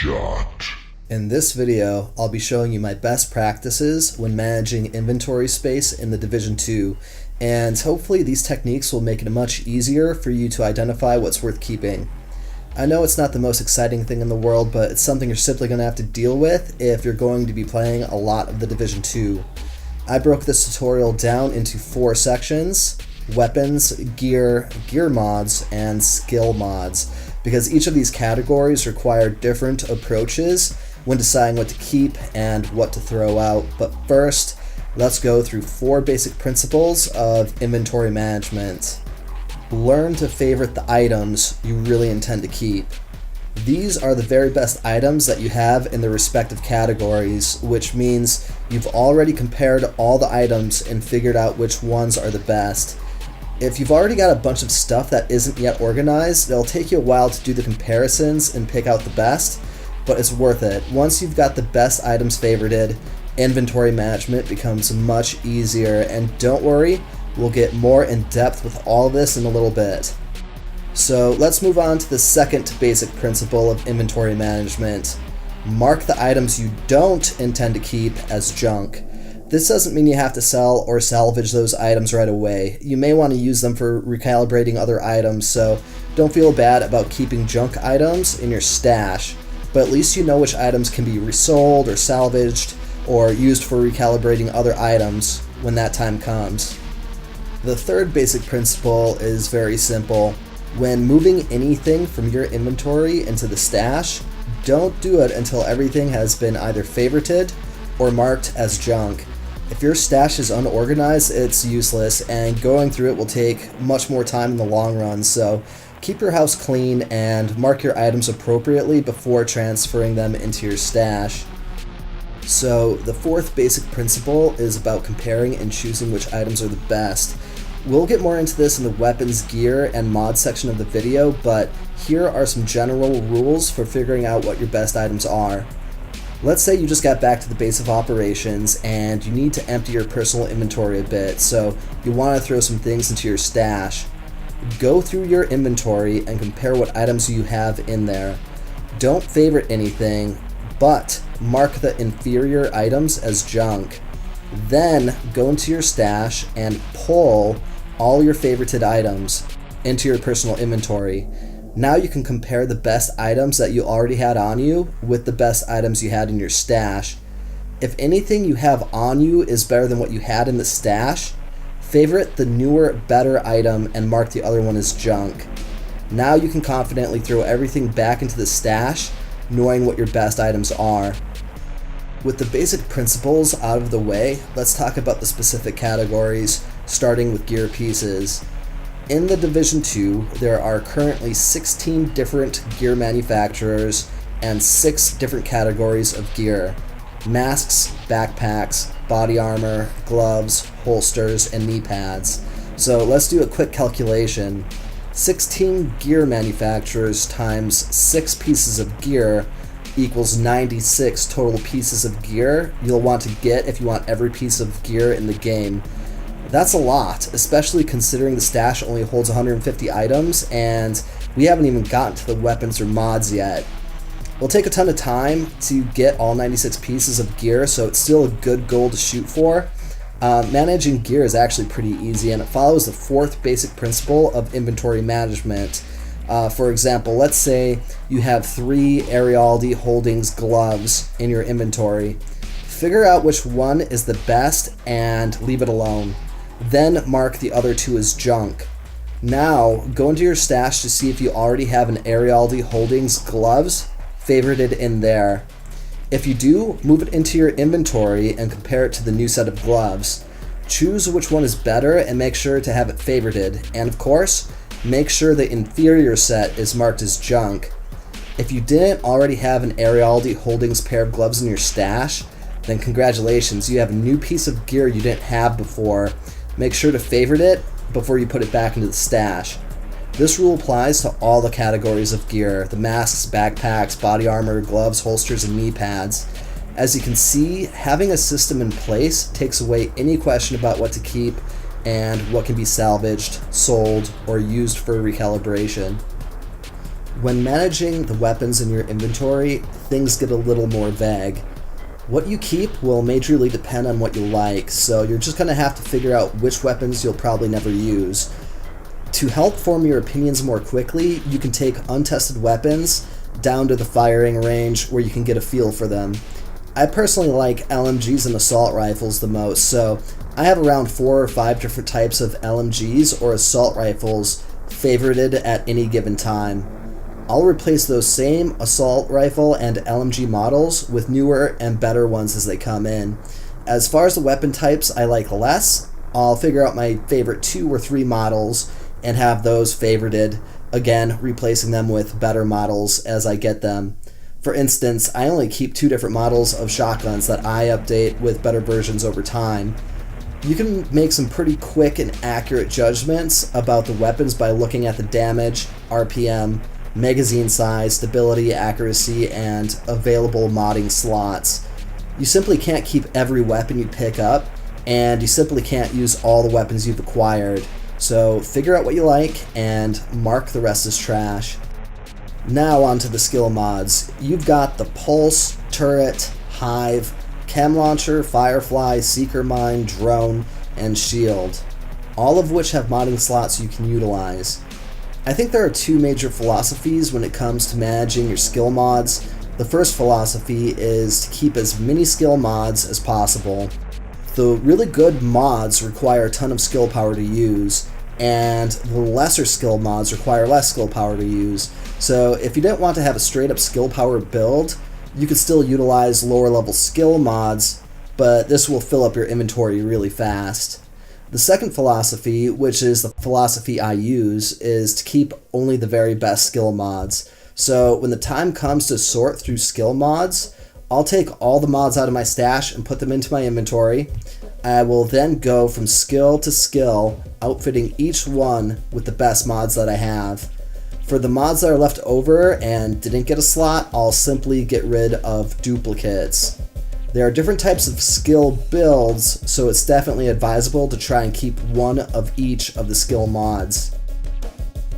Headshot. In this video, I'll be showing you my best practices when managing inventory space in the Division 2, and hopefully these techniques will make it much easier for you to identify what's worth keeping. I know it's not the most exciting thing in the world, but it's something you're simply going to have to deal with if you're going to be playing a lot of the Division 2. I broke this tutorial down into 4 sections: weapons, gear, gear mods, and skill mods, because each of these categories require different approaches when deciding what to keep and what to throw out. But first, let's go through 4 basic principles of inventory management. Learn to favorite the items you really intend to keep. These are the very best items that you have in their respective categories, which means you've already compared all the items and figured out which ones are the best. If you've already got a bunch of stuff that isn't yet organized, it'll take you a while to do the comparisons and pick out the best, but it's worth it. Once you've got the best items favorited, inventory management becomes much easier, and don't worry, we'll get more in depth with all of this in a little bit. So let's move on to the second basic principle of inventory management. Mark the items you don't intend to keep as junk. This doesn't mean you have to sell or salvage those items right away. You may want to use them for recalibrating other items, so don't feel bad about keeping junk items in your stash, but at least you know which items can be resold or salvaged or used for recalibrating other items when that time comes. The third basic principle is very simple. When moving anything from your inventory into the stash, don't do it until everything has been either favorited or marked as junk. If your stash is unorganized, it's useless, and going through it will take much more time in the long run, so keep your house clean and mark your items appropriately before transferring them into your stash. So the fourth basic principle is about comparing and choosing which items are the best. We'll get more into this in the weapons, gear, and mod section of the video, but here are some general rules for figuring out what your best items are. Let's say you just got back to the base of operations and you need to empty your personal inventory a bit, so you want to throw some things into your stash. Go through your inventory and compare what items you have in there. Don't favorite anything, but mark the inferior items as junk. Then go into your stash and pull all your favorited items into your personal inventory. Now you can compare the best items that you already had on you with the best items you had in your stash. If anything you have on you is better than what you had in the stash, favorite the newer, better item and mark the other one as junk. Now you can confidently throw everything back into the stash, knowing what your best items are. With the basic principles out of the way, let's talk about the specific categories, starting with gear pieces. In the Division 2, there are currently 16 different gear manufacturers and 6 different categories of gear: masks, backpacks, body armor, gloves, holsters, and knee pads. So let's do a quick calculation. 16 gear manufacturers times 6 pieces of gear equals 96 total pieces of gear you'll want to get if you want every piece of gear in the game. That's a lot, especially considering the stash only holds 150 items, and we haven't even gotten to the weapons or mods yet. It'll take a ton of time to get all 96 pieces of gear, so it's still a good goal to shoot for. Managing gear is actually pretty easy, and it follows the fourth basic principle of inventory management. For example, let's say you have 3 Arialdi Holdings gloves in your inventory. Figure out which one is the best and leave it alone. Then mark the other 2 as junk. Now, go into your stash to see if you already have an Arialdi Holdings gloves favorited in there. If you do, move it into your inventory and compare it to the new set of gloves. Choose which one is better and make sure to have it favorited. And of course, make sure the inferior set is marked as junk. If you didn't already have an Arialdi Holdings pair of gloves in your stash, then congratulations, you have a new piece of gear you didn't have before. Make sure to favorite it before you put it back into the stash. This rule applies to all the categories of gear: the masks, backpacks, body armor, gloves, holsters, and knee pads. As you can see, having a system in place takes away any question about what to keep and what can be salvaged, sold, or used for recalibration. When managing the weapons in your inventory, things get a little more vague. What you keep will majorly depend on what you like, so you're just going to have to figure out which weapons you'll probably never use. To help form your opinions more quickly, you can take untested weapons down to the firing range where you can get a feel for them. I personally like LMGs and assault rifles the most, so I have around 4 or 5 different types of LMGs or assault rifles favorited at any given time. I'll replace those same assault rifle and LMG models with newer and better ones as they come in. As far as the weapon types I like less, I'll figure out my favorite 2 or 3 models and have those favorited, again replacing them with better models as I get them. For instance, I only keep 2 different models of shotguns that I update with better versions over time. You can make some pretty quick and accurate judgments about the weapons by looking at the damage, RPM, magazine size, stability, accuracy, and available modding slots. You simply can't keep every weapon you pick up, and you simply can't use all the weapons you've acquired. So figure out what you like and mark the rest as trash. Now onto the skill mods. You've got the Pulse, Turret, Hive, Chem Launcher, Firefly, Seeker Mine, Drone, and Shield, all of which have modding slots you can utilize. I think there are 2 major philosophies when it comes to managing your skill mods. The first philosophy is to keep as many skill mods as possible. The really good mods require a ton of skill power to use, and the lesser skill mods require less skill power to use. So if you don't want to have a straight up skill power build, you could still utilize lower level skill mods, but this will fill up your inventory really fast. The second philosophy, which is the philosophy I use, is to keep only the very best skill mods. So when the time comes to sort through skill mods, I'll take all the mods out of my stash and put them into my inventory. I will then go from skill to skill, outfitting each one with the best mods that I have. For the mods that are left over and didn't get a slot, I'll simply get rid of duplicates. There are different types of skill builds, so it's definitely advisable to try and keep one of each of the skill mods.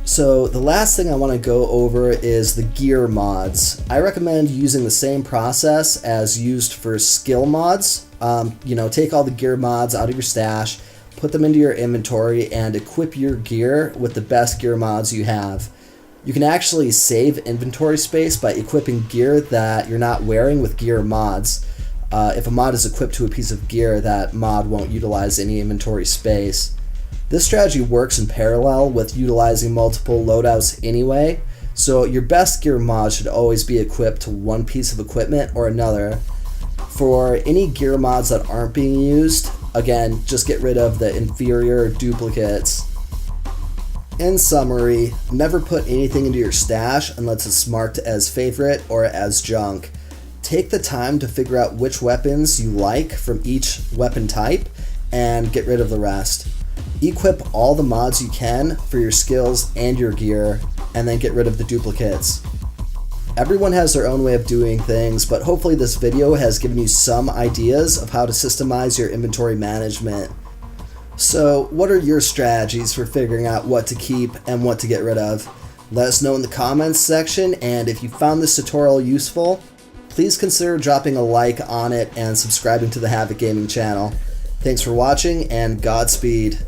So the last thing I want to go over is the gear mods. I recommend using the same process as used for skill mods. Take all the gear mods out of your stash, put them into your inventory, and equip your gear with the best gear mods you have. You can actually save inventory space by equipping gear that you're not wearing with gear mods. If a mod is equipped to a piece of gear, that mod won't utilize any inventory space. This strategy works in parallel with utilizing multiple loadouts anyway, so your best gear mod should always be equipped to one piece of equipment or another. For any gear mods that aren't being used, again, just get rid of the inferior duplicates. In summary, never put anything into your stash unless it's marked as favorite or as junk. Take the time to figure out which weapons you like from each weapon type and get rid of the rest. Equip all the mods you can for your skills and your gear, and then get rid of the duplicates. Everyone has their own way of doing things, but hopefully this video has given you some ideas of how to systemize your inventory management. So what are your strategies for figuring out what to keep and what to get rid of? Let us know in the comments section, and if you found this tutorial useful, please consider dropping a like on it and subscribing to the Havoc Gaming channel. Thanks for watching, and Godspeed.